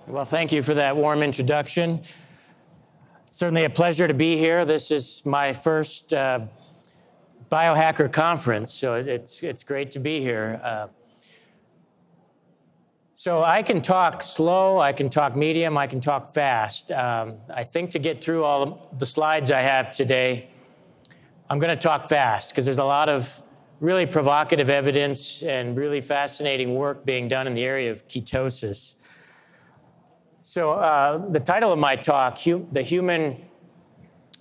Well, thank you for that warm introduction. Certainly a pleasure to be here. This is my first Biohacker conference, so it's great to be here. So I can talk slow, I can talk medium, I can talk fast. I think to get through all the slides I have today, I'm going to talk fast because there's a lot of really provocative evidence and really fascinating work being done in the area of ketosis. So the title of my talk, The Human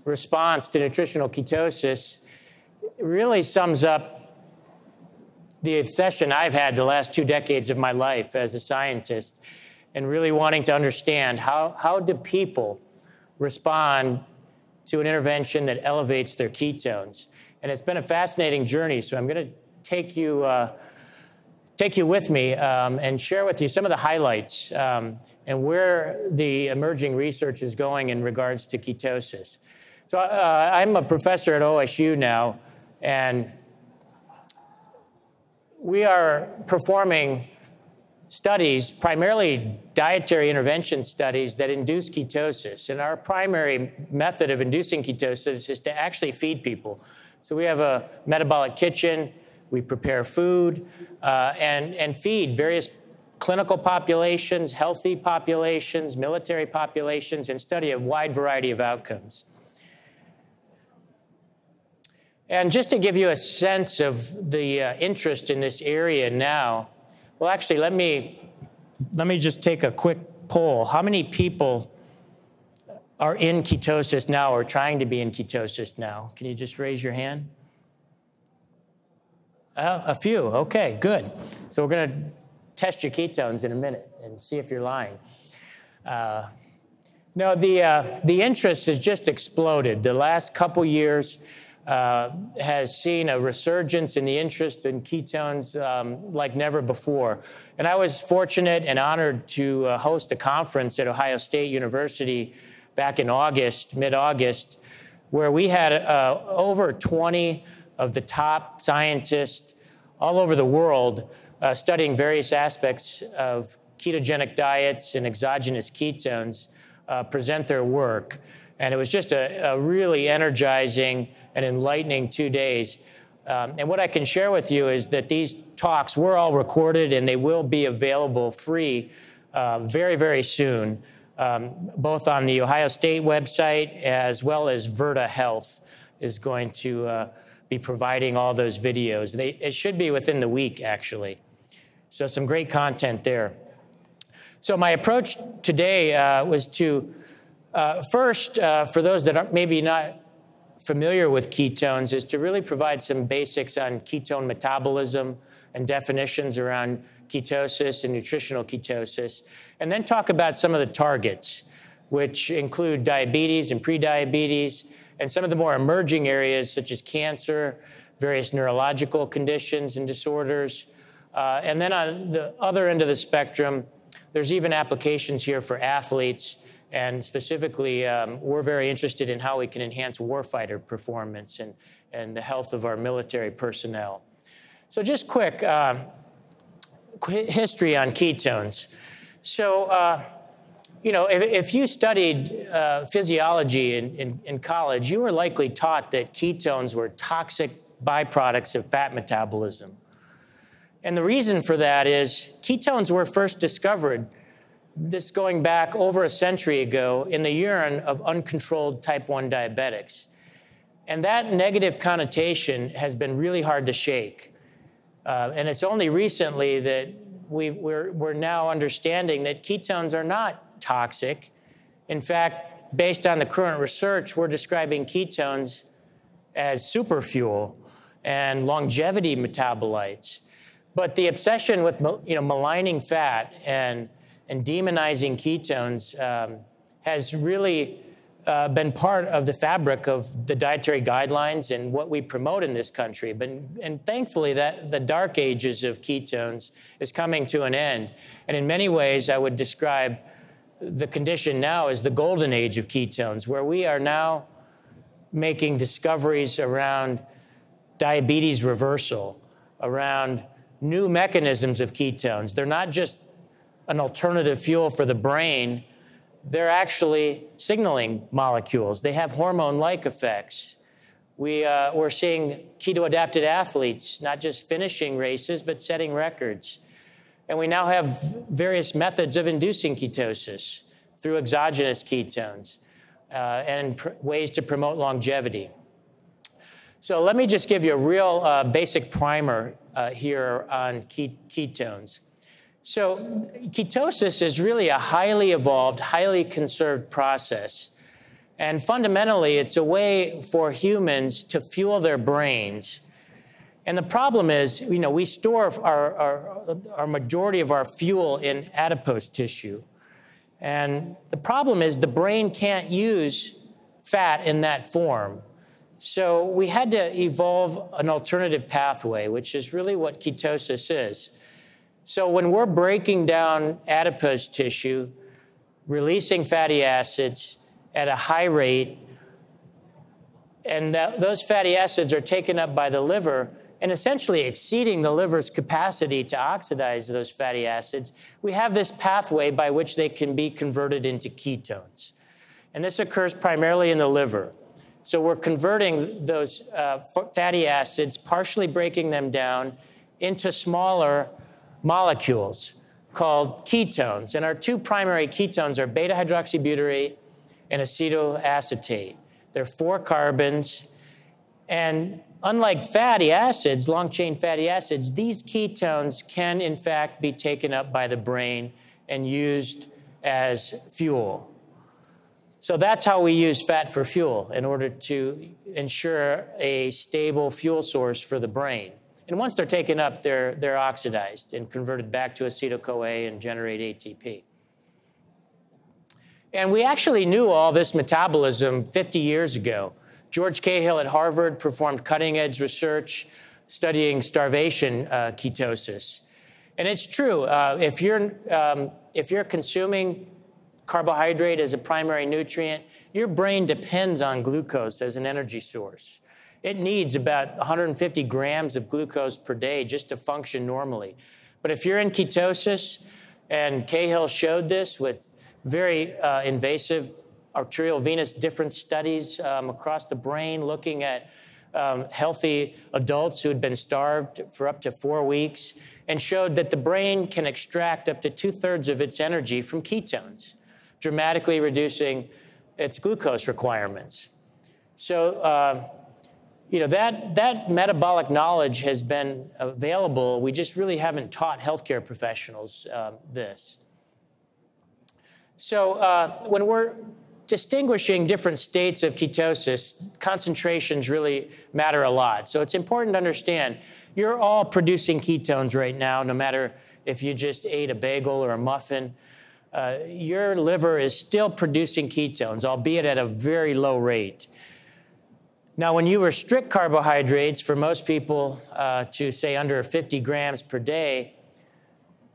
Response to Nutritional Ketosis, really sums up the obsession I've had the last 2 decades of my life as a scientist and really wanting to understand how do people respond to an intervention that elevates their ketones. And it's been a fascinating journey, so I'm going to take you with me and share with you some of the highlights and where the emerging research is going in regards to ketosis. So I'm a professor at OSU now, and we are performing studies, primarily dietary intervention studies that induce ketosis. And our primary method of inducing ketosis is to actually feed people. So we have a metabolic kitchen, we prepare food and feed various clinical populations, healthy populations, military populations, and study a wide variety of outcomes. And just to give you a sense of the interest in this area now, well, actually, let me just take a quick poll. How many people are in ketosis now or trying to be in ketosis now? Can you just raise your hand? A few. Okay, good. So we're going to test your ketones in a minute and see if you're lying. No, the interest has just exploded. The last couple years has seen a resurgence in the interest in ketones like never before. And I was fortunate and honored to host a conference at Ohio State University back in August, mid-August, where we had over 20 of the top scientists all over the world studying various aspects of ketogenic diets and exogenous ketones present their work. And it was just a really energizing and enlightening 2 days. And what I can share with you is that these talks were all recorded and they will be available free very, very soon, both on the Ohio State website as well as Virta Health is going to be providing all those videos. It should be within the week, actually. So some great content there. So my approach today was to first, for those that are maybe not familiar with ketones, is to really provide some basics on ketone metabolism and definitions around ketosis and nutritional ketosis, and then talk about some of the targets, which include diabetes and prediabetes, and some of the more emerging areas such as cancer, various neurological conditions and disorders. And then on the other end of the spectrum, there's even applications here for athletes. And specifically, we're very interested in how we can enhance warfighter performance and the health of our military personnel. So just quick history on ketones. So, you know, if you studied physiology in college, you were likely taught that ketones were toxic byproducts of fat metabolism. And the reason for that is ketones were first discovered, this going back over a century ago, in the urine of uncontrolled type 1 diabetics. And that negative connotation has been really hard to shake. And it's only recently that we're now understanding that ketones are not toxic. In fact, based on the current research, we're describing ketones as superfuel and longevity metabolites. But the obsession with maligning fat and demonizing ketones has really been part of the fabric of the dietary guidelines and what we promote in this country. And thankfully, the dark ages of ketones is coming to an end. And in many ways, I would describe the condition now as the golden age of ketones, where we are now making discoveries around diabetes reversal, around new mechanisms of ketones. They're not just an alternative fuel for the brain, they're actually signaling molecules. They have hormone-like effects. We're seeing keto-adapted athletes not just finishing races, but setting records. And we now have various methods of inducing ketosis through exogenous ketones and ways to promote longevity. So let me just give you a real basic primer here on ketones. So ketosis is really a highly evolved, highly conserved process. And fundamentally, it's a way for humans to fuel their brains. And the problem is, we store our majority of our fuel in adipose tissue. And the problem is the brain can't use fat in that form. So we had to evolve an alternative pathway, which is really what ketosis is. So when we're breaking down adipose tissue, releasing fatty acids at a high rate, and those fatty acids are taken up by the liver and essentially exceeding the liver's capacity to oxidize those fatty acids, we have this pathway by which they can be converted into ketones. And this occurs primarily in the liver. So we're converting those fatty acids, partially breaking them down into smaller molecules called ketones. And our two primary ketones are beta-hydroxybutyrate and acetoacetate. They're 4 carbons. And unlike fatty acids, long-chain fatty acids, these ketones can, in fact, be taken up by the brain and used as fuel. So that's how we use fat for fuel in order to ensure a stable fuel source for the brain. And once they're taken up, they're oxidized and converted back to acetyl-CoA and generate ATP. And we actually knew all this metabolism 50 years ago. George Cahill at Harvard performed cutting-edge research studying starvation ketosis. And it's true, if you're consuming carbohydrate as a primary nutrient, your brain depends on glucose as an energy source. It needs about 150 grams of glucose per day just to function normally. But if you're in ketosis, and Cahill showed this with very invasive arterial venous difference studies across the brain, looking at healthy adults who had been starved for up to 4 weeks, and showed that the brain can extract up to 2/3 of its energy from ketones, dramatically reducing its glucose requirements. So, that metabolic knowledge has been available. We just really haven't taught healthcare professionals this. So when we're distinguishing different states of ketosis, concentrations really matter a lot. So it's important to understand you're all producing ketones right now, no matter if you just ate a bagel or a muffin. Your liver is still producing ketones, albeit at a very low rate. Now, when you restrict carbohydrates for most people to, say, under 50 grams per day,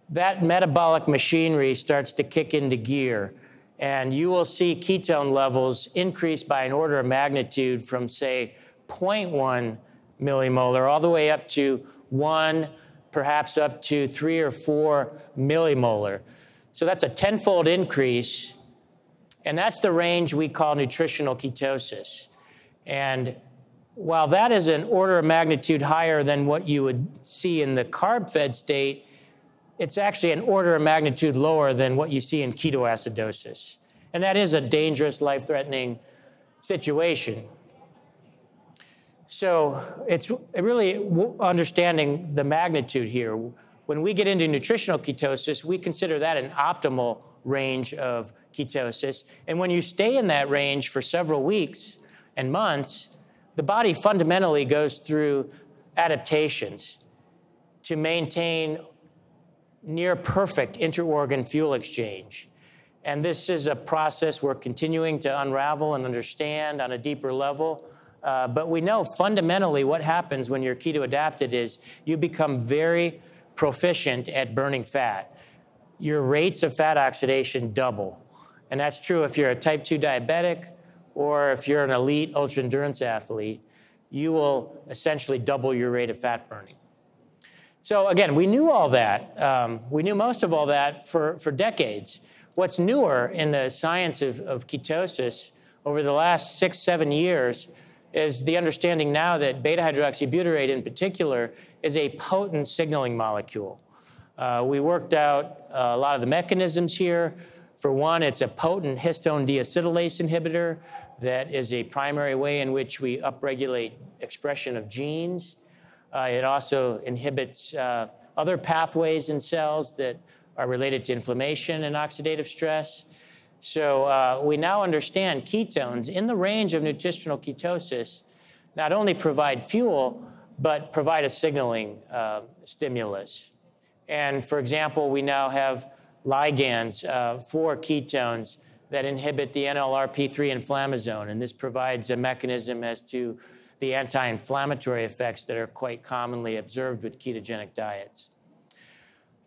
that metabolic machinery starts to kick into gear. And you will see ketone levels increase by an order of magnitude from, say, 0.1 millimolar all the way up to 1, perhaps up to 3 or 4 millimolar. So that's a 10-fold increase. And that's the range we call nutritional ketosis. And while that is an order of magnitude higher than what you would see in the carb-fed state, it's actually an order of magnitude lower than what you see in ketoacidosis. And that is a dangerous, life-threatening situation. So it's really understanding the magnitude here. When we get into nutritional ketosis, we consider that an optimal range of ketosis. And when you stay in that range for several weeks and months, the body fundamentally goes through adaptations to maintain near perfect inter-organ fuel exchange. And this is a process we're continuing to unravel and understand on a deeper level. But we know fundamentally what happens when you're keto-adapted is you become very proficient at burning fat. Your rates of fat oxidation double. And that's true if you're a type 2 diabetic or if you're an elite ultra-endurance athlete, you will essentially double your rate of fat burning. So again, we knew all that. We knew most of all that for decades. What's newer in the science of ketosis over the last 6-7 years is the understanding now that beta-hydroxybutyrate in particular is a potent signaling molecule. We worked out a lot of the mechanisms here. For one, it's a potent histone deacetylase inhibitor that is a primary way in which we upregulate expression of genes. It also inhibits other pathways in cells that are related to inflammation and oxidative stress. So we now understand ketones in the range of nutritional ketosis not only provide fuel, but provide a signaling stimulus. And for example, we now have ligands for ketones that inhibit the NLRP3 inflammasome, and this provides a mechanism as to the anti-inflammatory effects that are quite commonly observed with ketogenic diets.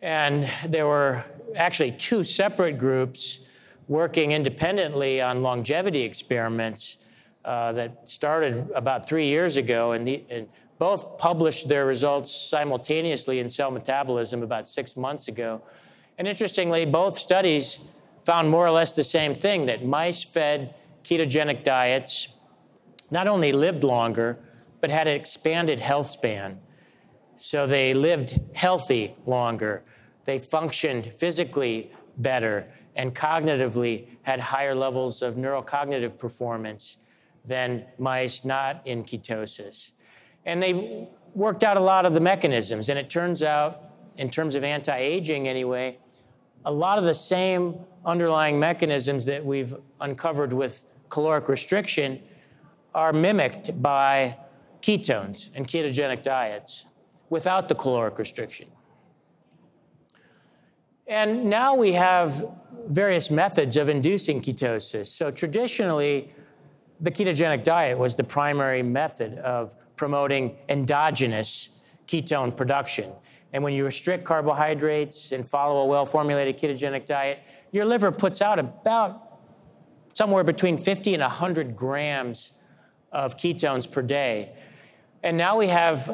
And there were actually 2 separate groups working independently on longevity experiments that started about 3 years ago, and both published their results simultaneously in Cell Metabolism about 6 months ago. And interestingly, both studies found more or less the same thing, that mice fed ketogenic diets not only lived longer, but had an expanded health span. So they lived healthy longer. They functioned physically better and cognitively had higher levels of neurocognitive performance than mice not in ketosis. And they worked out a lot of the mechanisms. And it turns out, in terms of anti-aging anyway, a lot of the same underlying mechanisms that we've uncovered with caloric restriction are mimicked by ketones and ketogenic diets without the caloric restriction. And now we have various methods of inducing ketosis. So traditionally, the ketogenic diet was the primary method of promoting endogenous ketone production. And when you restrict carbohydrates and follow a well-formulated ketogenic diet, your liver puts out about somewhere between 50 and 100 grams of ketones per day. And now we have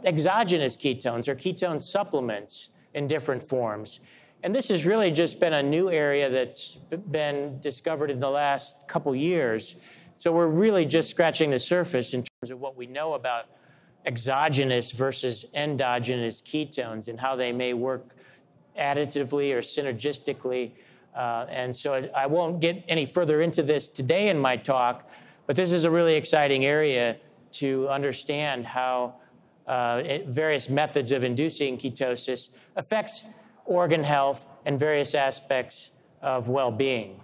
exogenous ketones, or ketone supplements in different forms. And this has really just been a new area that's been discovered in the last couple years. So we're really just scratching the surface in terms of what we know about exogenous versus endogenous ketones and how they may work additively or synergistically. And so I won't get any further into this today in my talk, but this is a really exciting area to understand how various methods of inducing ketosis affects organ health and various aspects of well-being.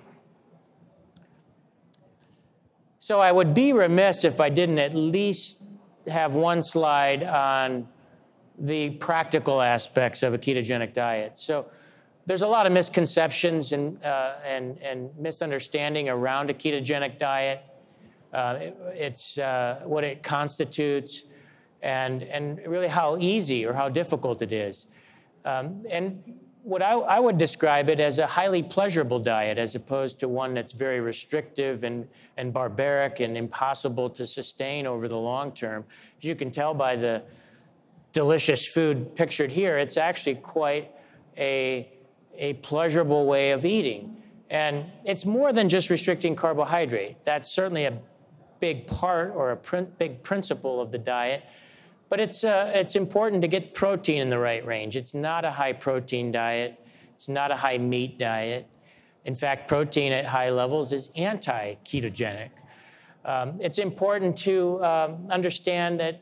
So I would be remiss if I didn't at least have one slide on the practical aspects of a ketogenic diet. So there's a lot of misconceptions and misunderstanding around a ketogenic diet. It's what it constitutes and really how easy or how difficult it is. And what I would describe it as a highly pleasurable diet as opposed to one that's very restrictive and barbaric and impossible to sustain over the long term. As you can tell by the delicious food pictured here, it's actually quite a pleasurable way of eating. And it's more than just restricting carbohydrate. That's certainly a big part or a big principle of the diet. But it's important to get protein in the right range. It's not a high protein diet. It's not a high meat diet. In fact, protein at high levels is anti-ketogenic. It's important to understand that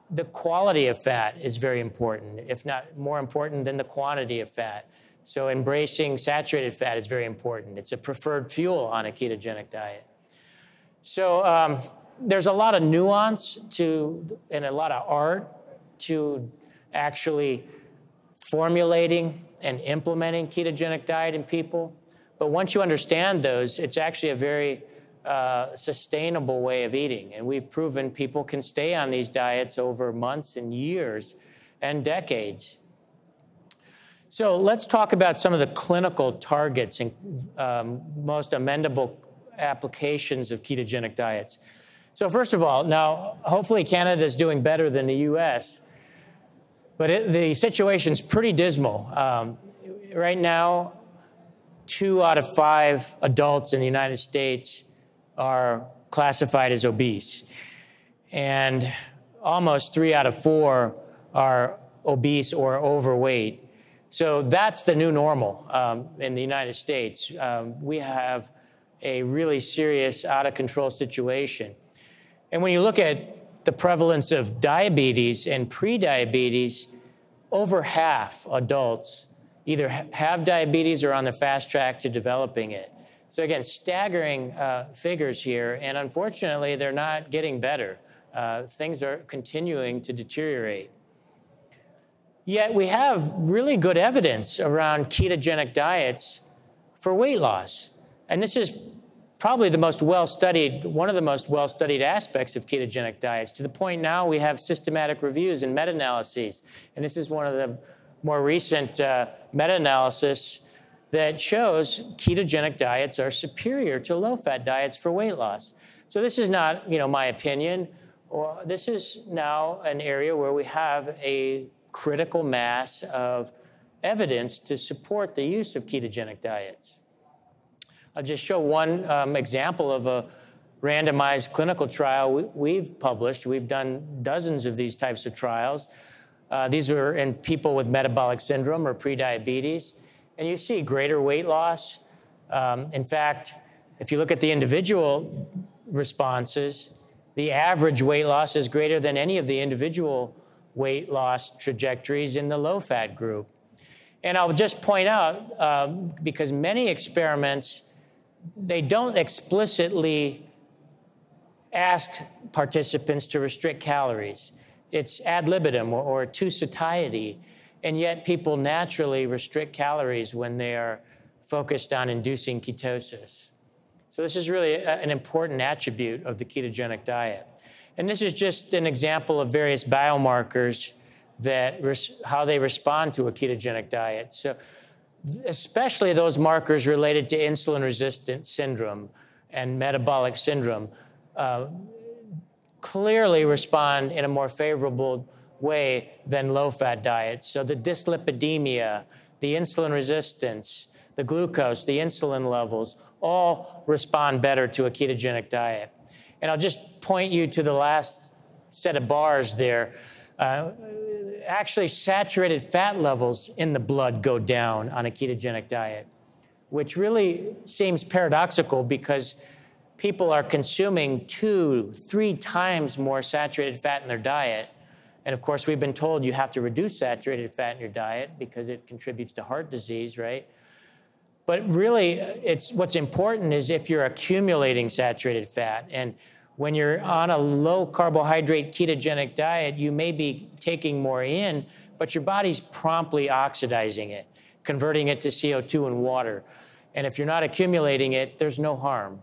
the quality of fat is very important, if not more important than the quantity of fat. So embracing saturated fat is very important. It's a preferred fuel on a ketogenic diet. So there's a lot of nuance and a lot of art to actually formulating and implementing ketogenic diet in people. But once you understand those, it's actually a very sustainable way of eating. And we've proven people can stay on these diets over months and years and decades. So let's talk about some of the clinical targets and most amendable applications of ketogenic diets. So first of all, now, hopefully Canada is doing better than the US. But the situation's pretty dismal. Right now, 2 out of 5 adults in the United States are classified as obese. And almost 3 out of 4 are obese or overweight. So that's the new normal in the United States. We have a really serious, out-of-control situation. And when you look at the prevalence of diabetes and prediabetes, over half adults either have diabetes or are on the fast track to developing it. So again, staggering figures here, and unfortunately, they're not getting better. Things are continuing to deteriorate. Yet we have really good evidence around ketogenic diets for weight loss. And this is probably the most well-studied, one of the most well-studied aspects of ketogenic diets, to the point now we have systematic reviews and meta-analyses. And this is one of the more recent meta-analysis that shows ketogenic diets are superior to low-fat diets for weight loss. So this is not, my opinion. This is now an area where we have a critical mass of evidence to support the use of ketogenic diets. I'll just show one example of a randomized clinical trial we've published. We've done dozens of these types of trials. These are in people with metabolic syndrome or prediabetes. And you see greater weight loss. In fact, if you look at the individual responses, the average weight loss is greater than any of the individual weight loss trajectories in the low-fat group. And I'll just point out, because many experiments, they don't explicitly ask participants to restrict calories. It's ad libitum or to satiety, and yet people naturally restrict calories when they are focused on inducing ketosis. So this is really an important attribute of the ketogenic diet. And this is just an example of various biomarkers that how they respond to a ketogenic diet. So especially those markers related to insulin-resistant syndrome and metabolic syndrome clearly respond in a more favorable way than low-fat diets. So the dyslipidemia, the insulin resistance, the glucose, the insulin levels, all respond better to a ketogenic diet. And I'll just point you to the last set of bars there. Actually, saturated fat levels in the blood go down on a ketogenic diet, which really seems paradoxical because people are consuming 2-3 times more saturated fat in their diet. And of course, we've been told you have to reduce saturated fat in your diet because it contributes to heart disease, right? But really, what's important is if you're accumulating saturated fat. And when you're on a low carbohydrate ketogenic diet, you may be taking more in, but your body's promptly oxidizing it, converting it to CO2 and water. And if you're not accumulating it, there's no harm.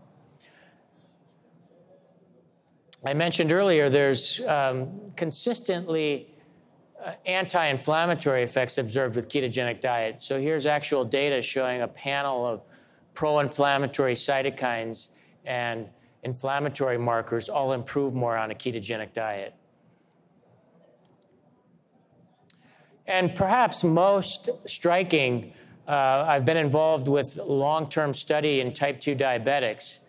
I mentioned earlier there's consistently anti-inflammatory effects observed with ketogenic diet. So here's actual data showing a panel of pro-inflammatory cytokines and inflammatory markers all improve more on a ketogenic diet. And perhaps most striking, I've been involved with long-term study in type 2 diabetics.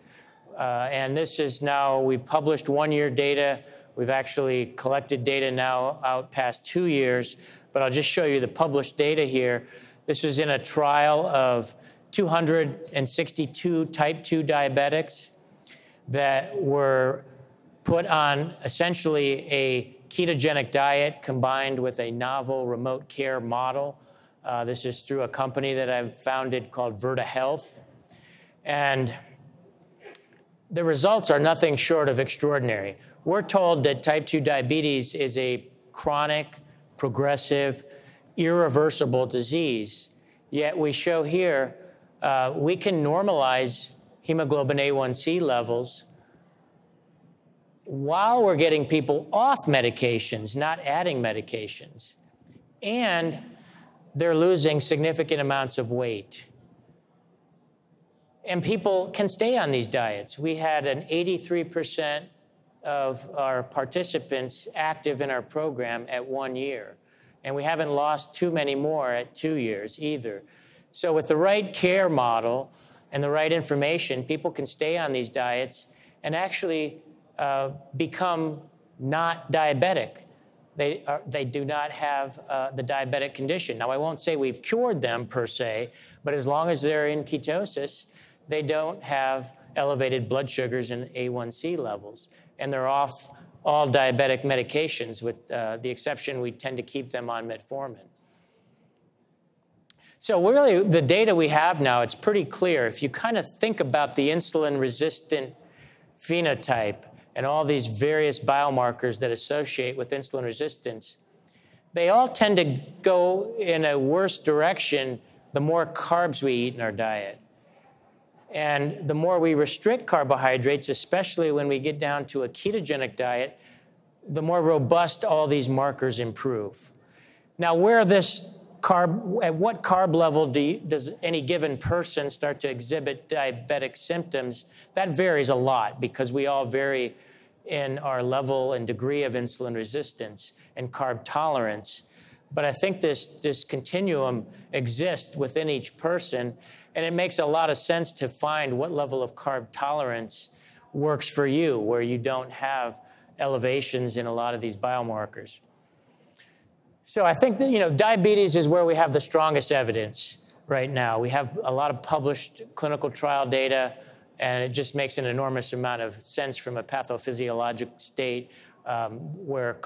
And this is now, we've published 1-year data. We've actually collected data now out past 2 years, but I'll just show you the published data here. This was in a trial of 262 type 2 diabetics that were put on essentially a ketogenic diet combined with a novel remote care model. This is through a company that I've founded called Virta Health. And the results are nothing short of extraordinary. We're told that type 2 diabetes is a chronic, progressive, irreversible disease. Yet we show here we can normalize hemoglobin A1C levels while we're getting people off medications, not adding medications. And they're losing significant amounts of weight. And people can stay on these diets. We had an 83% of our participants active in our program at 1 year. and we haven't lost too many more at 2 years either. So with the right care model and the right information, people can stay on these diets and actually become not diabetic. They do not have the diabetic condition. Now, I won't say we've cured them per se, but as long as they're in ketosis, they don't have elevated blood sugars and A1C levels, and they're off all diabetic medications, with the exception we tend to keep them on metformin. So really, the data we have now, it's pretty clear. If you kind of think about the insulin-resistant phenotype and all these various biomarkers that associate with insulin resistance, they all tend to go in a worse direction the more carbs we eat in our diet. And the more we restrict carbohydrates, especially when we get down to a ketogenic diet, the more robust all these markers improve. Now, at what carb level does any given person start to exhibit diabetic symptoms? That varies a lot because we all vary in our level and degree of insulin resistance and carb tolerance. But I think this continuum exists within each person, and it makes a lot of sense to find what level of carb tolerance works for you, where you don't have elevations in a lot of these biomarkers. So I think that, diabetes is where we have the strongest evidence right now. We have a lot of published clinical trial data, and it just makes an enormous amount of sense from a pathophysiologic state where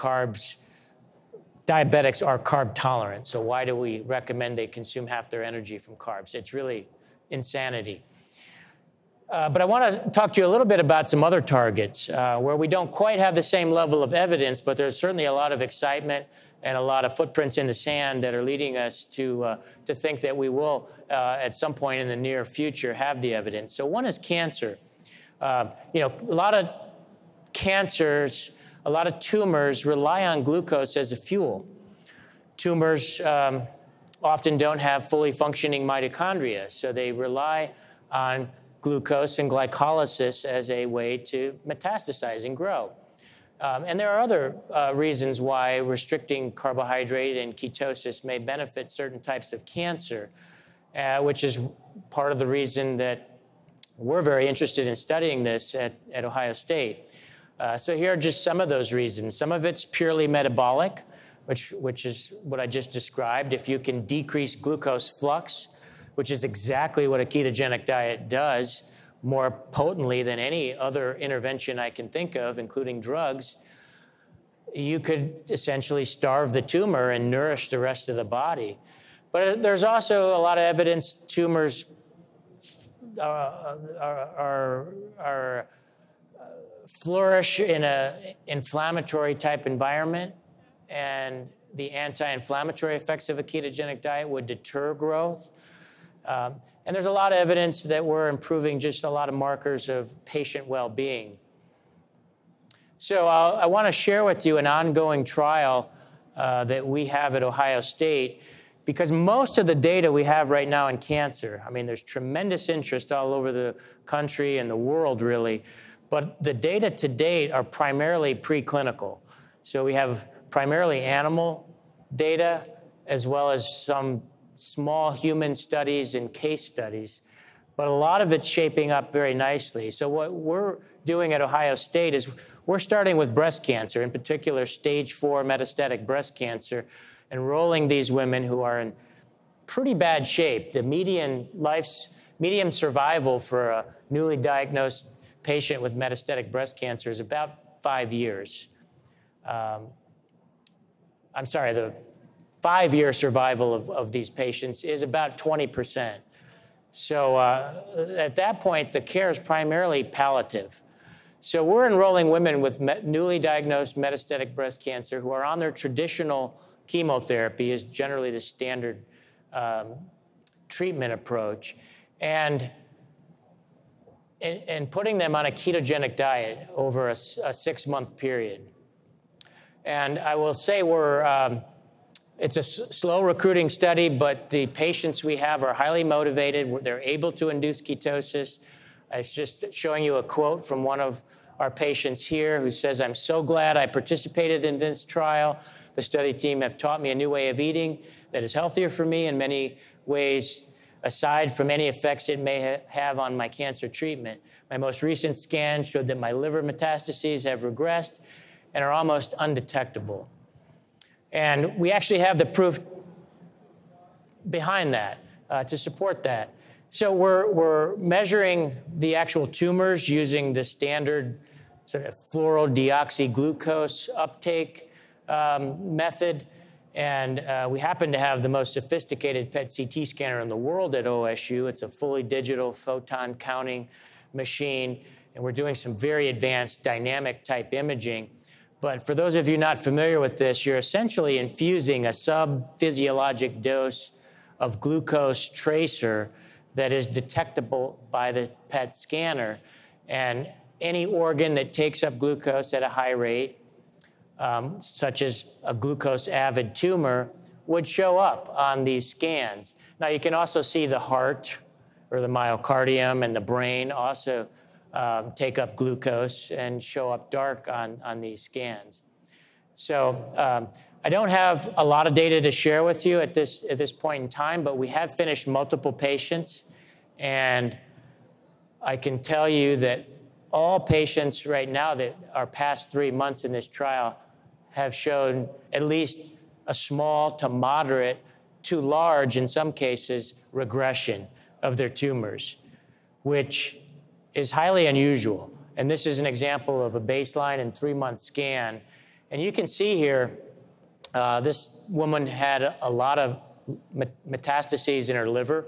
diabetics are carb tolerant. So why do we recommend they consume half their energy from carbs? It's really insanity. But I want to talk to you a little bit about some other targets where we don't quite have the same level of evidence, but there's certainly a lot of excitement and a lot of footprints in the sand that are leading us to think that we will, at some point in the near future, have the evidence. So one is cancer. A lot of cancers, a lot of tumors rely on glucose as a fuel. Tumors often don't have fully functioning mitochondria, so they rely on glucose and glycolysis as a way to metastasize and grow. And there are other reasons why restricting carbohydrate and ketosis may benefit certain types of cancer, which is part of the reason that we're very interested in studying this at Ohio State. So here are just some of those reasons. Some of it's purely metabolic, which is what I just described. If you can decrease glucose flux, which is exactly what a ketogenic diet does, more potently than any other intervention I can think of, including drugs, you could essentially starve the tumor and nourish the rest of the body. But there's also a lot of evidence tumors flourish in an inflammatory type environment, and the anti-inflammatory effects of a ketogenic diet would deter growth. And there's a lot of evidence that we're improving just a lot of markers of patient well-being. So I want to share with you an ongoing trial that we have at Ohio State, because most of the data we have right now in cancer, there's tremendous interest all over the country and the world, really, but the data to date are primarily preclinical. So we have primarily animal data, as well as some small human studies and case studies, but a lot of it's shaping up very nicely. So what we're doing at Ohio State is we're starting with breast cancer, in particular stage 4 metastatic breast cancer, enrolling these women who are in pretty bad shape. The median survival for a newly diagnosed patient with metastatic breast cancer is about 5 years. The 5-year survival of these patients is about 20%. So at that point, the care is primarily palliative. So we're enrolling women with newly diagnosed metastatic breast cancer who are on their traditional chemotherapy, is generally the standard treatment approach, and putting them on a ketogenic diet over a 6-month period. And I will say it's a slow recruiting study, but the patients we have are highly motivated. They're able to induce ketosis. I was just showing you a quote from one of our patients here who says, I'm so glad I participated in this trial. The study team have taught me a new way of eating that is healthier for me in many ways, aside from any effects it may have on my cancer treatment. My most recent scan showed that my liver metastases have regressed and are almost undetectable. And we actually have the proof behind that to support that. So we're measuring the actual tumors using the standard sort of fluorodeoxyglucose uptake method. And we happen to have the most sophisticated PET CT scanner in the world at OSU. It's a fully digital photon counting machine. And we're doing some very advanced dynamic type imaging. But for those of you not familiar with this, you're essentially infusing a sub-physiologic dose of glucose tracer that is detectable by the PET scanner. And any organ that takes up glucose at a high rate, such as a glucose-avid tumor, would show up on these scans. Now, you can also see the heart or the myocardium and the brain also take up glucose and show up dark on these scans. So I don't have a lot of data to share with you at this point in time, but we have finished multiple patients, and I can tell you that all patients right now that are past 3 months in this trial have shown at least a small to moderate to large, in some cases, regression of their tumors, which is highly unusual. And this is an example of a baseline and 3-month scan. And you can see here, this woman had a lot of metastases in her liver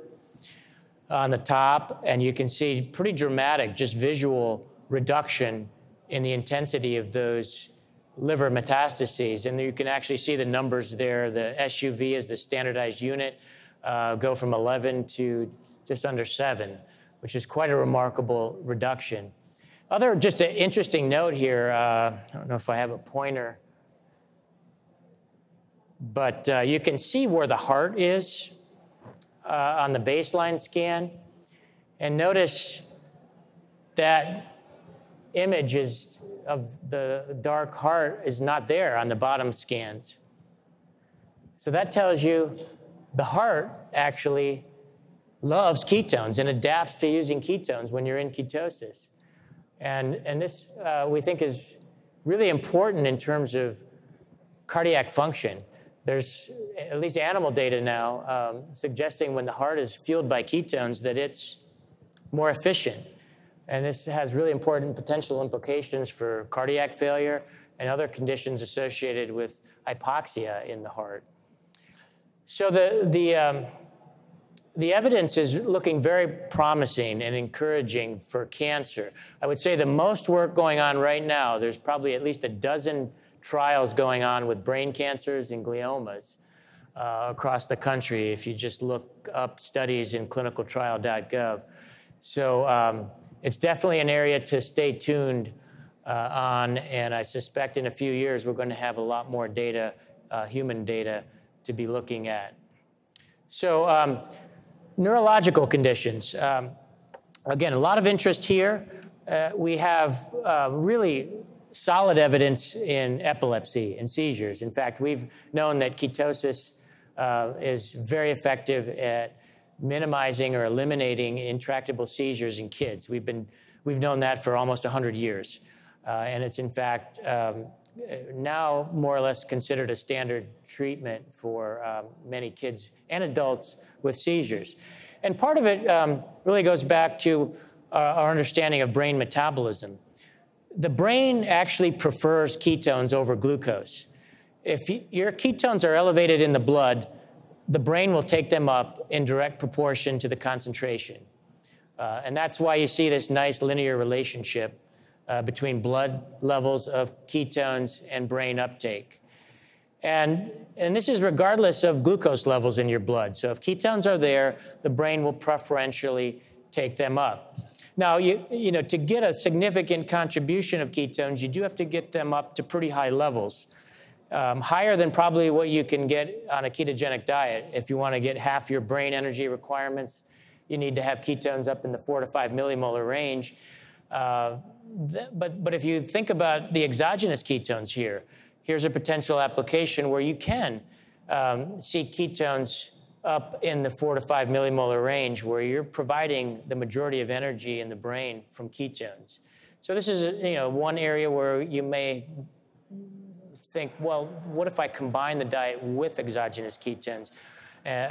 on the top, and you can see pretty dramatic, just visual reduction in the intensity of those liver metastases. And you can actually see the numbers there. The SUV is the standardized unit, go from 11 to just under 7, which is quite a remarkable reduction. Just an interesting note here, I don't know if I have a pointer, but you can see where the heart is on the baseline scan. And notice that image of the dark heart is not there on the bottom scans. So that tells you the heart actually loves ketones and adapts to using ketones when you're in ketosis. And this, we think, is really important in terms of cardiac function. There's at least animal data now suggesting when the heart is fueled by ketones that it's more efficient. And this has really important potential implications for cardiac failure and other conditions associated with hypoxia in the heart. So the evidence is looking very promising and encouraging for cancer. I would say the most work going on right now, there's probably at least a dozen trials going on with brain cancers and gliomas across the country if you just look up studies in clinicaltrial.gov. So it's definitely an area to stay tuned on, and I suspect in a few years we're going to have a lot more data, human data, to be looking at. So neurological conditions. Again, a lot of interest here. We have really solid evidence in epilepsy and seizures. In fact, we've known that ketosis is very effective at minimizing or eliminating intractable seizures in kids. We've known that for almost 100 years. And it's in fact now more or less considered a standard treatment for many kids and adults with seizures. And part of it really goes back to our understanding of brain metabolism. The brain actually prefers ketones over glucose. If your ketones are elevated in the blood, the brain will take them up in direct proportion to the concentration. And that's why you see this nice linear relationship between blood levels of ketones and brain uptake. And this is regardless of glucose levels in your blood. So if ketones are there, the brain will preferentially take them up. Now, to get a significant contribution of ketones, you do have to get them up to pretty high levels, higher than probably what you can get on a ketogenic diet. If you want to get half your brain energy requirements, you need to have ketones up in the 4 to 5 millimolar range. But if you think about the exogenous ketones here, here's a potential application where you can see ketones up in the 4 to 5 millimolar range, where you're providing the majority of energy in the brain from ketones. So this is one area where you may think, well, what if I combine the diet with exogenous ketones?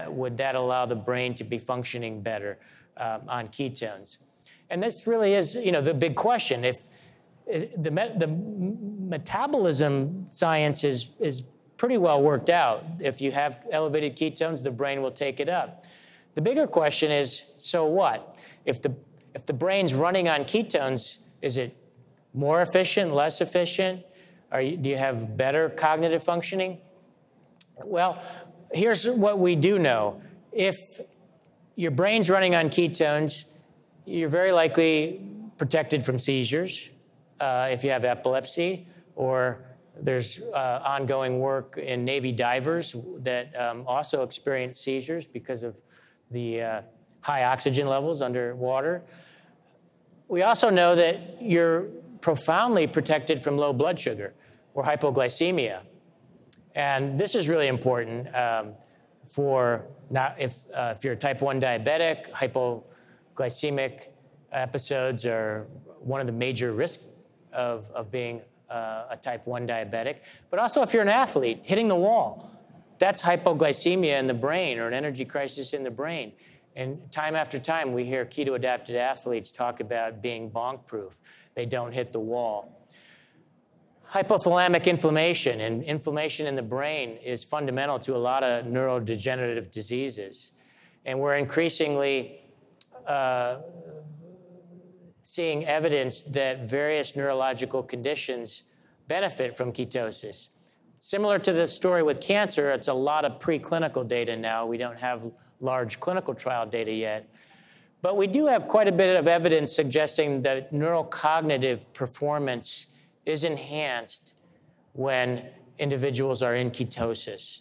Would that allow the brain to be functioning better on ketones? And this really is, the big question. If the metabolism science is pretty well worked out. If you have elevated ketones, the brain will take it up. The bigger question is, so what? If the brain's running on ketones, is it more efficient, less efficient? Do you have better cognitive functioning? Well, here's what we do know. If your brain's running on ketones, you're very likely protected from seizures if you have epilepsy, or there's ongoing work in Navy divers that also experience seizures because of the high oxygen levels underwater. We also know that you're profoundly protected from low blood sugar or hypoglycemia. And this is really important for if you're a type 1 diabetic. Hypoglycemic episodes are one of the major risks of being a type 1 diabetic. But also if you're an athlete, hitting the wall, that's hypoglycemia in the brain, or an energy crisis in the brain. And time after time, we hear keto-adapted athletes talk about being bonk-proof. They don't hit the wall. Hypothalamic inflammation and inflammation in the brain is fundamental to a lot of neurodegenerative diseases. And we're increasingly seeing evidence that various neurological conditions benefit from ketosis. Similar to the story with cancer, it's a lot of preclinical data now. We don't have large clinical trial data yet. But we do have quite a bit of evidence suggesting that neurocognitive performance is enhanced when individuals are in ketosis.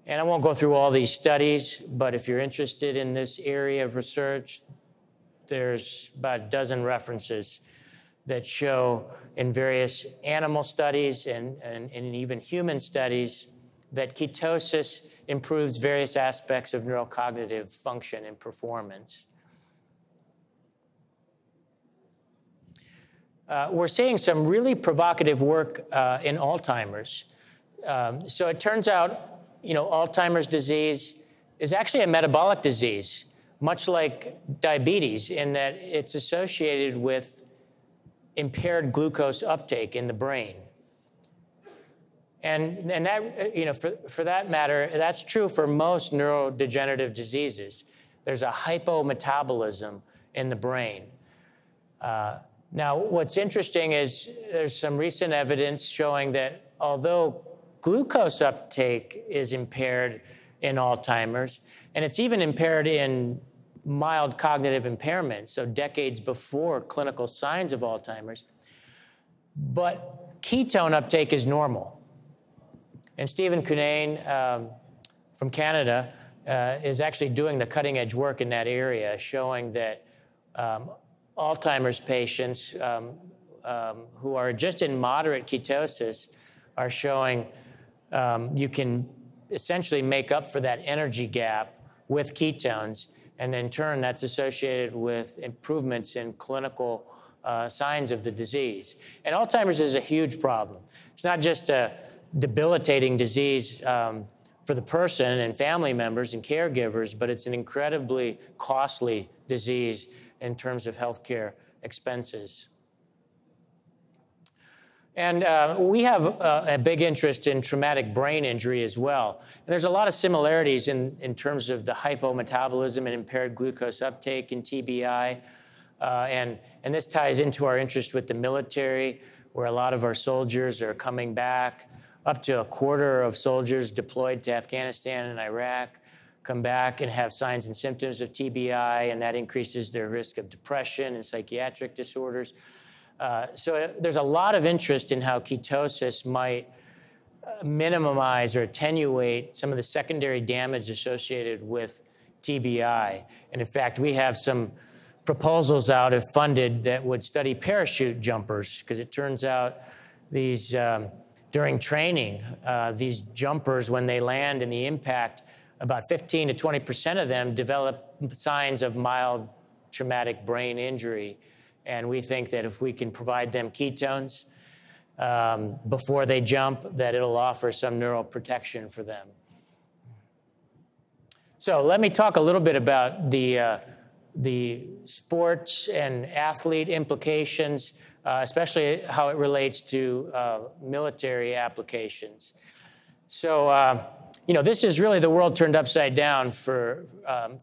And I won't go through all these studies, but if you're interested in this area of research, there's about a dozen references that show in various animal studies and even human studies that ketosis improves various aspects of neurocognitive function and performance. We're seeing some really provocative work in Alzheimer's. So it turns out, Alzheimer's disease is actually a metabolic disease, much like diabetes, in that it's associated with impaired glucose uptake in the brain. And that, for that matter, that's true for most neurodegenerative diseases. There's a hypometabolism in the brain. Now, what's interesting is there's some recent evidence showing that although glucose uptake is impaired in Alzheimer's, and it's even impaired in mild cognitive impairment, so decades before clinical signs of Alzheimer's, but ketone uptake is normal. And Stephen Cunnane from Canada is actually doing the cutting edge work in that area, showing that Alzheimer's patients who are just in moderate ketosis are showing you can essentially make up for that energy gap with ketones, and in turn that's associated with improvements in clinical signs of the disease. And Alzheimer's is a huge problem. It's not just a debilitating disease for the person and family members and caregivers, but it's an incredibly costly disease in terms of healthcare expenses. And we have a big interest in traumatic brain injury as well. And there's a lot of similarities in terms of the hypometabolism and impaired glucose uptake in TBI. And this ties into our interest with the military, where a lot of our soldiers are coming back. Up to a quarter of soldiers deployed to Afghanistan and Iraq come back and have signs and symptoms of TBI, and that increases their risk of depression and psychiatric disorders. So there's a lot of interest in how ketosis might minimize or attenuate some of the secondary damage associated with TBI. And in fact, we have some proposals out if funded that would study parachute jumpers, because it turns out these, during training, these jumpers, when they land in the impact, about 15 to 20% of them develop signs of mild traumatic brain injury. And we think that if we can provide them ketones before they jump, that it'll offer some neural protection for them. So let me talk a little bit about the sports and athlete implications, especially how it relates to military applications. So, you know, this is really the world turned upside down for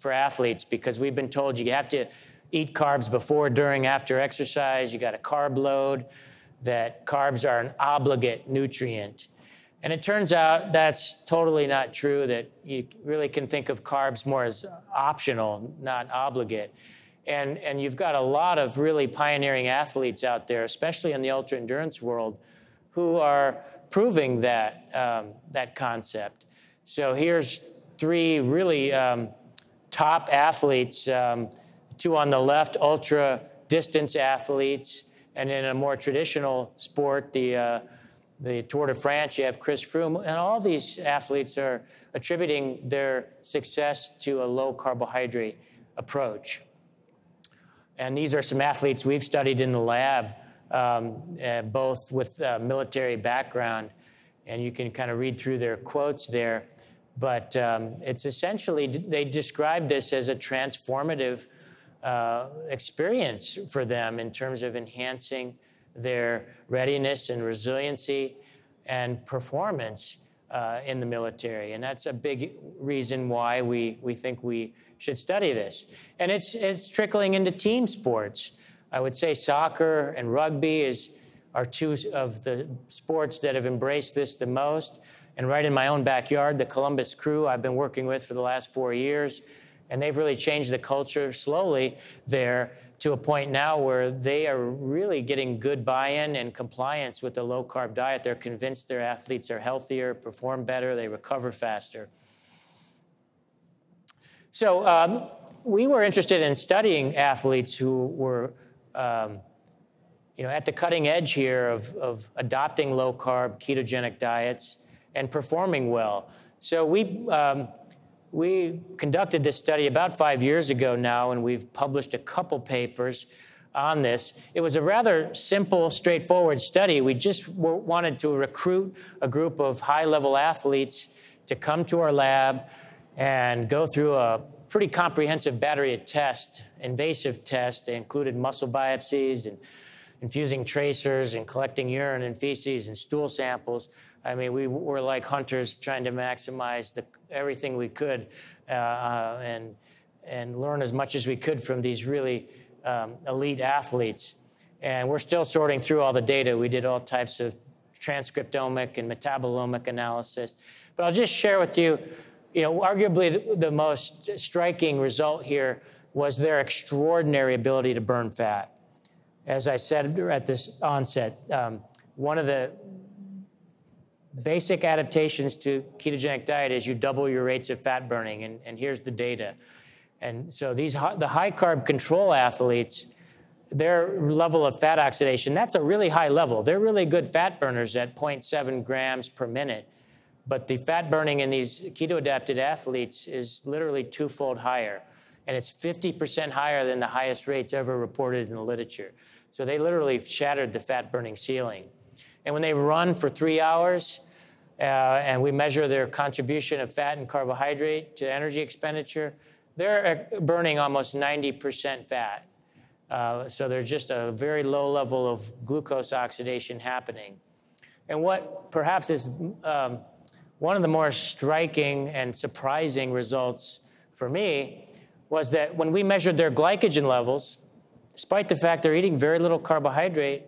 athletes, because we've been told you have to eat carbs before, during, after exercise. You got a carb load, that carbs are an obligate nutrient. And it turns out that's totally not true, that you really can think of carbs more as optional, not obligate. And you've got a lot of really pioneering athletes out there, especially in the ultra-endurance world, who are proving that, that concept. So here's three really top athletes, two on the left, ultra-distance athletes, and in a more traditional sport, the Tour de France, you have Chris Froome, and all these athletes are attributing their success to a low carbohydrate approach. And these are some athletes we've studied in the lab, both with military background, and you can kind of read through their quotes there. But it's essentially, they describe this as a transformative experience for them in terms of enhancing their readiness and resiliency and performance in the military. And that's a big reason why we think we should study this. And it's trickling into team sports. I would say soccer and rugby are two of the sports that have embraced this the most. And right in my own backyard, the Columbus Crew I've been working with for the last 4 years, and they've really changed the culture slowly there to a point now where they are really getting good buy-in and compliance with the low-carb diet. They're convinced their athletes are healthier, perform better, they recover faster. So we were interested in studying athletes who were at the cutting edge here of adopting low-carb ketogenic diets and performing well. So we conducted this study about 5 years ago now, and we've published a couple papers on this. It was a rather simple, straightforward study. We just wanted to recruit a group of high-level athletes to come to our lab and go through a pretty comprehensive battery of tests, invasive tests. They included muscle biopsies and infusing tracers and collecting urine and feces and stool samples. I mean, we were like hunters trying to maximize everything we could and learn as much as we could from these really elite athletes. And we're still sorting through all the data. We did all types of transcriptomic and metabolomic analysis. But I'll just share with you, arguably the most striking result here was their extraordinary ability to burn fat. As I said at this onset, one of the basic adaptations to ketogenic diet is you double your rates of fat burning, and here's the data. And so the high-carb control athletes, their level of fat oxidation, that's a really high level. They're really good fat burners at 0.7 grams per minute. But the fat burning in these keto-adapted athletes is literally twofold higher. And it's 50% higher than the highest rates ever reported in the literature. So they literally shattered the fat-burning ceiling. And when they run for 3 hours, and we measure their contribution of fat and carbohydrate to energy expenditure, they're burning almost 90% fat. So there's just a very low level of glucose oxidation happening. And what perhaps is one of the more striking and surprising results for me was that when we measured their glycogen levels, despite the fact they're eating very little carbohydrate,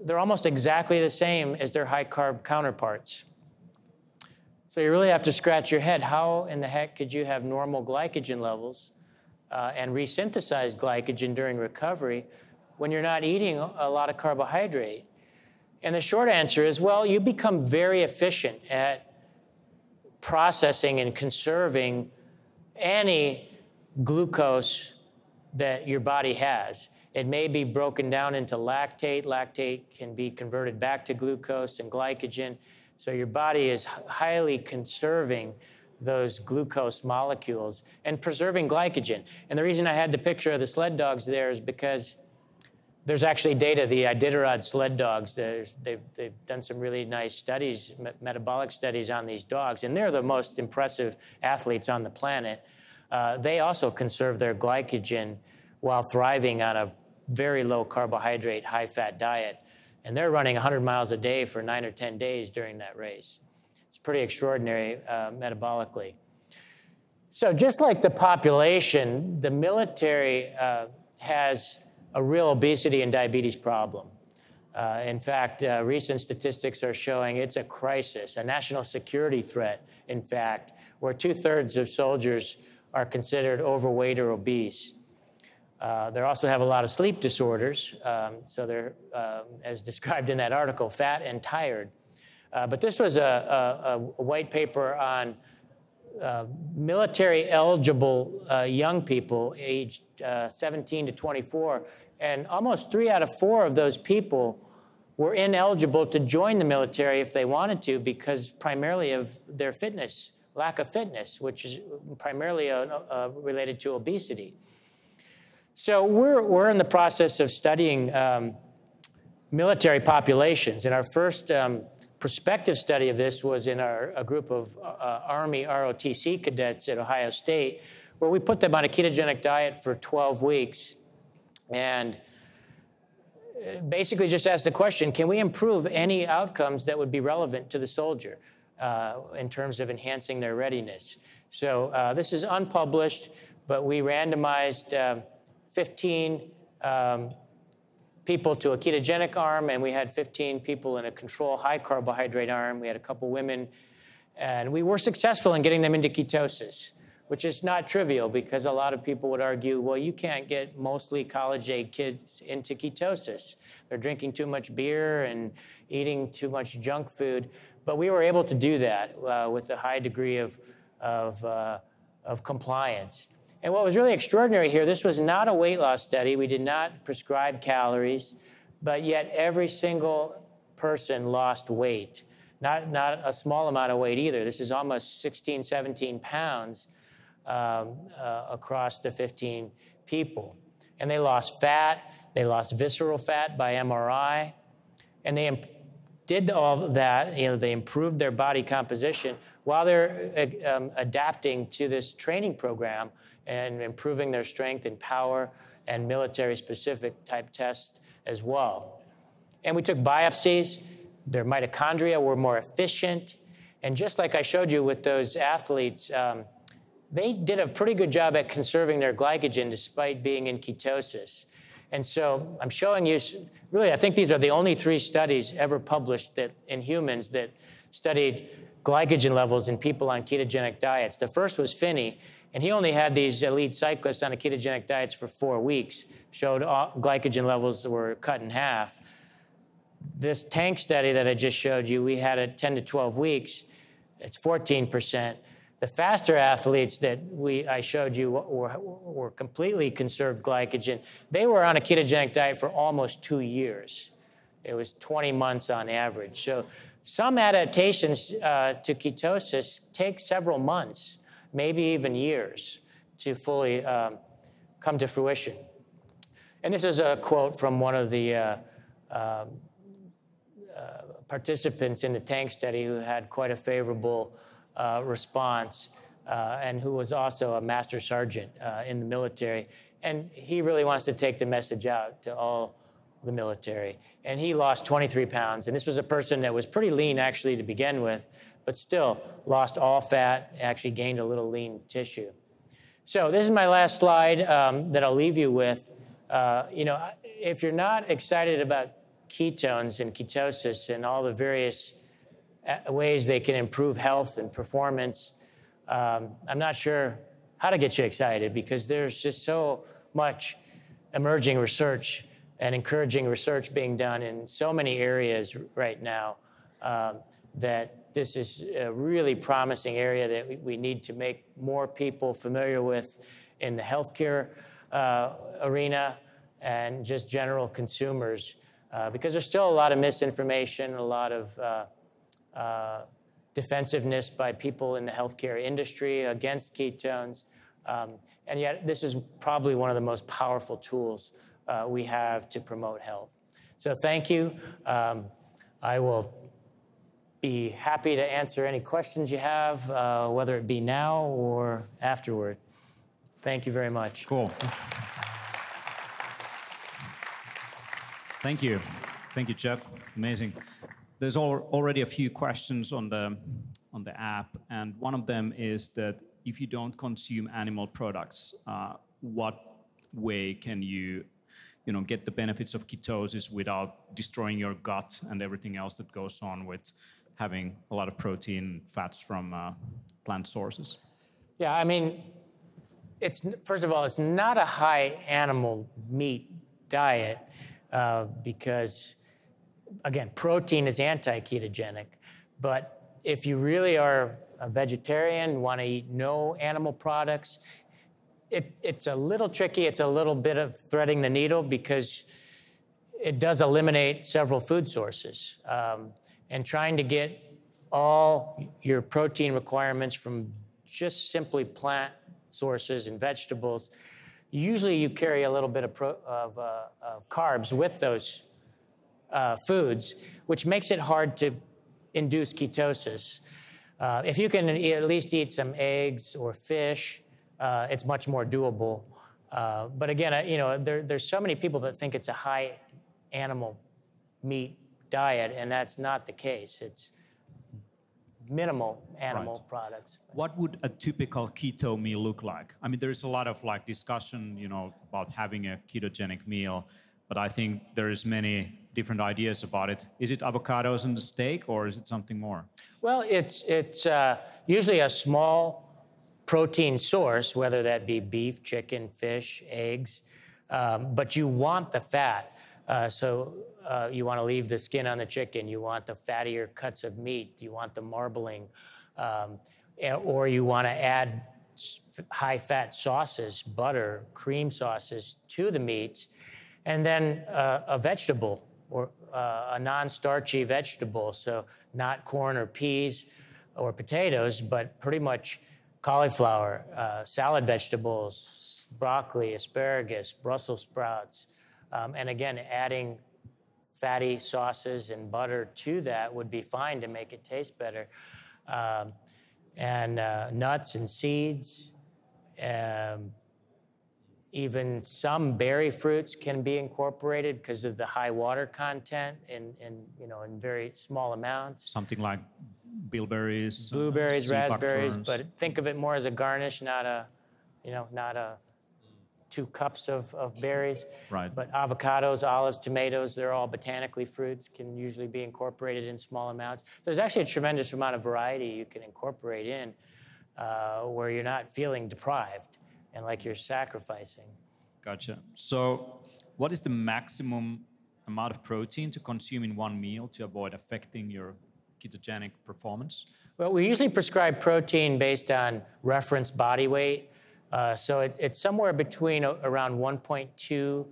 they're almost exactly the same as their high-carb counterparts. So you really have to scratch your head. How in the heck could you have normal glycogen levels and resynthesize glycogen during recovery when you're not eating a lot of carbohydrate? And the short answer is, well, you become very efficient at processing and conserving any glucose that your body has. It may be broken down into lactate. Lactate can be converted back to glucose and glycogen. So your body is highly conserving those glucose molecules and preserving glycogen. And the reason I had the picture of the sled dogs there is because there's actually data, the Iditarod sled dogs, they've done some really nice studies, metabolic studies on these dogs, and they're the most impressive athletes on the planet. They also conserve their glycogen while thriving on a very low carbohydrate, high fat diet. And they're running 100 miles a day for 9 or 10 days during that race. It's pretty extraordinary metabolically. So just like the population, the military has a real obesity and diabetes problem. In fact, recent statistics are showing it's a crisis, a national security threat, in fact, where 2/3 of soldiers are considered overweight or obese. They also have a lot of sleep disorders, so they're, as described in that article, fat and tired. But this was a white paper on military-eligible young people aged 17 to 24, and almost 3 out of 4 of those people were ineligible to join the military if they wanted to because primarily of their fitness, lack of fitness, which is primarily related to obesity. So we're in the process of studying military populations, and our first prospective study of this was in a group of Army ROTC cadets at Ohio State, where we put them on a ketogenic diet for 12 weeks and basically just asked the question, can we improve any outcomes that would be relevant to the soldier in terms of enhancing their readiness? So this is unpublished, but we randomized 15 people to a ketogenic arm, and we had 15 people in a control high carbohydrate arm. We had a couple women, and we were successful in getting them into ketosis, which is not trivial because a lot of people would argue, well, you can't get mostly college-age kids into ketosis. They're drinking too much beer and eating too much junk food. But we were able to do that with a high degree of compliance. And what was really extraordinary here, this was not a weight loss study. We did not prescribe calories, but yet every single person lost weight. Not a small amount of weight either. This is almost 16, 17 pounds across the 15 people. And they lost fat, they lost visceral fat by MRI, and they did all of that, they improved their body composition while they're adapting to this training program and improving their strength and power and military-specific type tests as well. And we took biopsies. Their mitochondria were more efficient. And just like I showed you with those athletes, they did a pretty good job at conserving their glycogen despite being in ketosis. And so I'm showing you, really, I think these are the only 3 studies ever published that in humans that studied glycogen levels in people on ketogenic diets. The first was Finney, and he only had these elite cyclists on a ketogenic diets for 4 weeks, showed glycogen levels were cut in half. This tank study that I just showed you, we had at 10 to 12 weeks, it's 14%. The faster athletes that I showed you were completely conserved glycogen. They were on a ketogenic diet for almost 2 years. It was 20 months on average. So some adaptations to ketosis take several months, maybe even years, to fully come to fruition. And this is a quote from one of the participants in the tank study who had quite a favorable response and who was also a master sergeant in the military. And he really wants to take the message out to all the military. And he lost 23 pounds. And this was a person that was pretty lean actually to begin with, but still lost all fat, actually gained a little lean tissue. So this is my last slide that I'll leave you with. If you're not excited about ketones and ketosis and all the various ways they can improve health and performance, I'm not sure how to get you excited because there's just so much emerging research and encouraging research being done in so many areas right now that this is a really promising area that we need to make more people familiar with in the healthcare arena and just general consumers, because there's still a lot of misinformation, a lot of defensiveness by people in the healthcare industry against ketones. And yet this is probably one of the most powerful tools we have to promote health. So thank you. I will be happy to answer any questions you have, whether it be now or afterward. Thank you very much. Cool. Thank you. Thank you, Jeff. Amazing. There's already a few questions on the app, and one of them is that if you don't consume animal products, what way can you get the benefits of ketosis without destroying your gut and everything else that goes on with having a lot of protein, fats from plant sources? Yeah, I mean, first of all, it's not a high animal meat diet because, again, protein is anti-ketogenic. But if you really are a vegetarian, want to eat no animal products, it's a little tricky. It's a little bit of threading the needle because it does eliminate several food sources. And trying to get all your protein requirements from just simply plant sources and vegetables, usually you carry a little bit of carbs with those foods, which makes it hard to induce ketosis. If you can at least eat some eggs or fish, it's much more doable. But again, there's so many people that think it's a high animal meat diet, and that's not the case. It's minimal animal products. What would a typical keto meal look like? I mean, there's a lot of discussion, about having a ketogenic meal, but I think there's many different ideas about it. Is it avocados and the steak, or is it something more? Well, it's usually a small protein source, whether that be beef, chicken, fish, eggs, but you want the fat. So you want to leave the skin on the chicken. You want the fattier cuts of meat. You want the marbling. Or you want to add high-fat sauces, butter, cream sauces to the meats. And then a vegetable or a non-starchy vegetable. So not corn or peas or potatoes, but pretty much cauliflower, salad vegetables, broccoli, asparagus, Brussels sprouts. And again, adding fatty sauces and butter to that would be fine to make it taste better. And nuts and seeds. Even some berry fruits can be incorporated because of the high water content in very small amounts. Something like bilberries, blueberries, raspberries, buckthorns. but think of it more as a garnish, not a 2 cups of berries. Right. But avocados, olives, tomatoes, they're all botanically fruits, can usually be incorporated in small amounts. There's actually a tremendous amount of variety you can incorporate in where you're not feeling deprived and like you're sacrificing. Gotcha. So what is the maximum amount of protein to consume in one meal to avoid affecting your ketogenic performance? Well, we usually prescribe protein based on reference body weight. So it's somewhere between around 1.2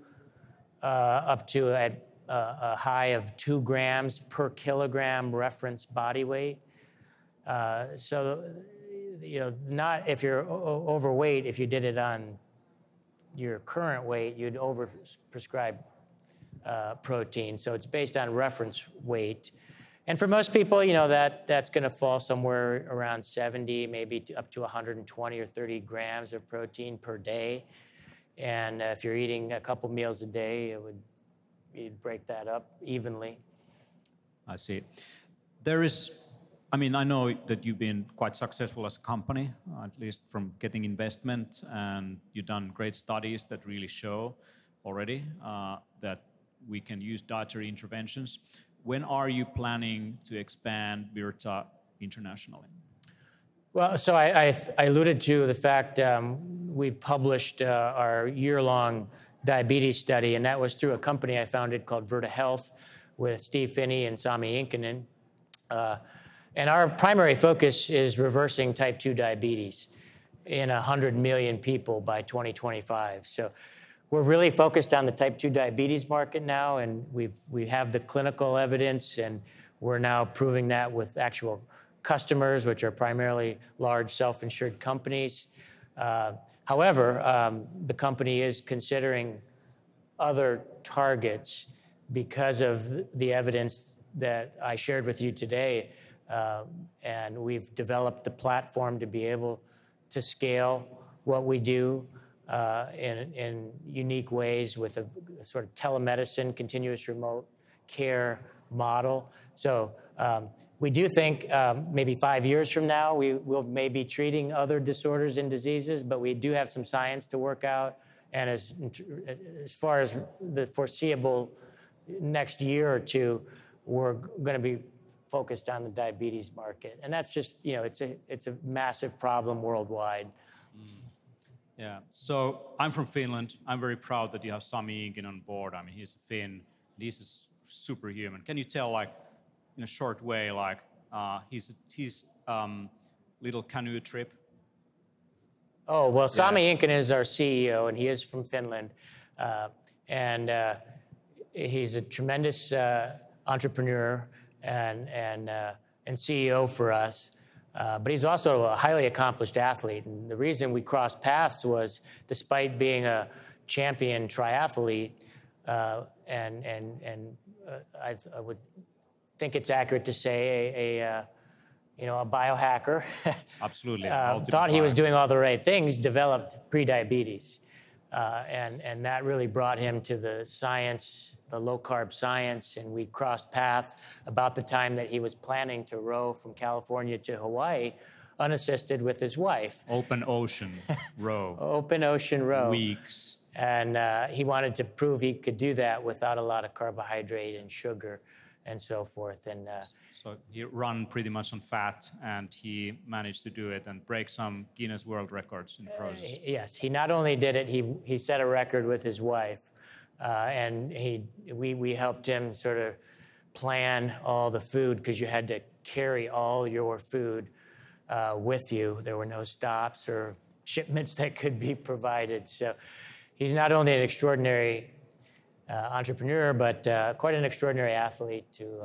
up to a high of 2 grams per kilogram reference body weight. So, not if you're overweight, if you did it on your current weight, you'd overprescribe protein. So it's based on reference weight. And for most people, that's going to fall somewhere around 70, maybe up to 120 or 30 grams of protein per day. And if you're eating a couple meals a day, you'd break that up evenly. I see. I know that you've been quite successful as a company, at least from getting investment, and you've done great studies that really show already that we can use dietary interventions. When are you planning to expand Virta internationally? Well, so I alluded to the fact we've published our year-long diabetes study, and that was through a company I founded called Virta Health with Steve Finney and Sami Inkinen. And our primary focus is reversing type 2 diabetes. in 100 million people by 2025. So we're really focused on the type 2 diabetes market now, and we have the clinical evidence, and we're now proving that with actual customers, which are primarily large self-insured companies. However, the company is considering other targets because of the evidence that I shared with you today. And we've developed the platform to be able to scale what we do in unique ways with a sort of telemedicine, continuous remote care model. So we do think maybe 5 years from now, we will maybe treating other disorders and diseases, but we do have some science to work out. And as far as the foreseeable next year or two, we're going to be focused on the diabetes market. And that's just, it's a massive problem worldwide. Yeah, so I'm from Finland. I'm very proud that you have Sami Inkinen on board. I mean, he's a Finn. He's a superhuman. Can you tell, like, in a short way, like, his little canoe trip? Oh, well, Sami Inkinen is our CEO, and he is from Finland. And he's a tremendous entrepreneur and CEO for us. But he's also a highly accomplished athlete. And the reason we crossed paths was, despite being a champion triathlete, I would think it's accurate to say a biohacker. Absolutely. Thought he was doing all the right things, developed prediabetes. And that really brought him to the science, the low-carb science, and we crossed paths about the time that he was planning to row from California to Hawaii, unassisted with his wife. Open ocean row. Open ocean row. Weeks. And he wanted to prove he could do that without a lot of carbohydrate and sugar and so forth. And so he ran pretty much on fat, and he managed to do it and break some Guinness World Records in the process. Yes, he not only did it, he set a record with his wife, and we helped him sort of plan all the food, because you had to carry all your food with you. There were no stops or shipments that could be provided. So he's not only an extraordinary entrepreneur, but quite an extraordinary athlete to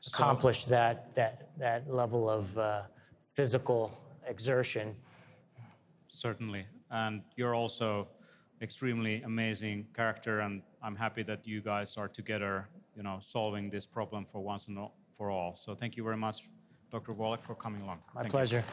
accomplish that level of physical exertion. Certainly, and you're also extremely amazing character, and I'm happy that you guys are together, solving this problem for once and for all. So thank you very much, Dr. Volek, for coming along. My pleasure.